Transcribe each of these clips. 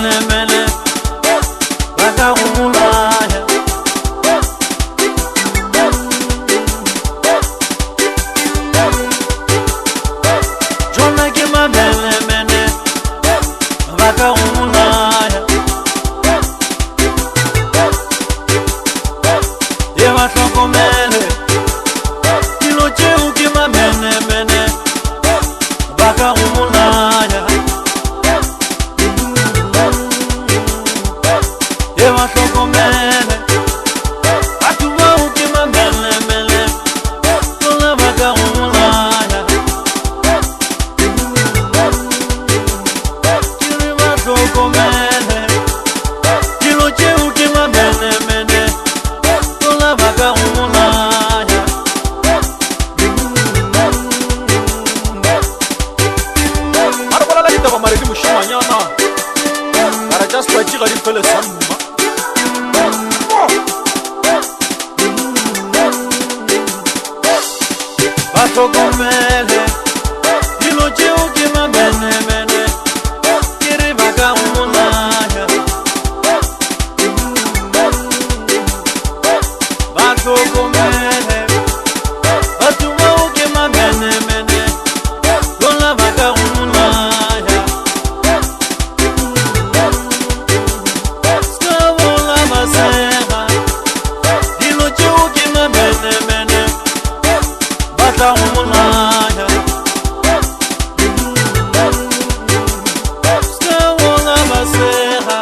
mele mele baka umulaya Jona kima mele mele baka umulaya Eva shoko mele Kilo cheu kima mele mele baka umulaya Eva shoko mele Atuma ukima mele mele Tola baka umulaya Kiriba shoko mele Kilo cheu kima mele mele Tola baka umulaya Marabala la kita kamari di mushimanyana Ara just pa chiga di fele samma Bato komele Dilo cheu kima mele mele Kiriba ka umulaya Bato komele Atuma ukima mele mele Tola baka umulaya Skavola baseha Dilo cheu kima mele mele Bata umulaya Skavola baseha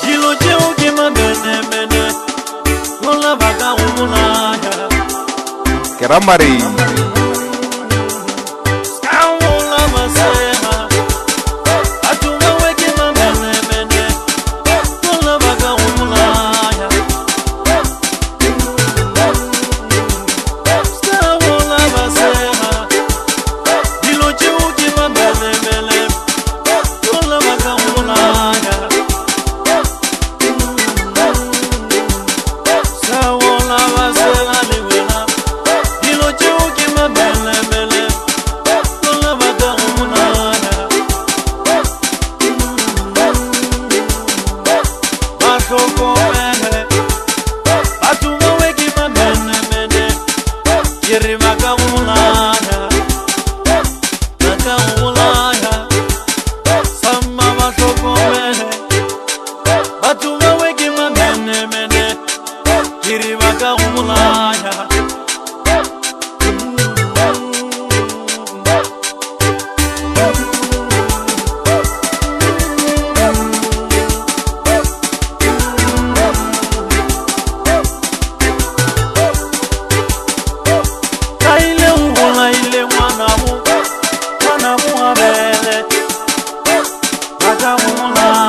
Dilo cheu kima mele mele Tola baka umulaya Keramari Skavola baseha Atuma wekima mele mele Tola baka umulaya Skavola baseha Dilo cheu kima mele mele Tola baka umulaya Skavola baseha liwela Dilo cheu kima mele mele Tola baka umulaya Bashoko mele Atuma wekima mele mele Kiri baka umulaya Baka umulaya Sama bashoko mele Atuma wekima mele mele Kiri baka umulaya Kaile ungula ile mwanamu abele Baka umulaya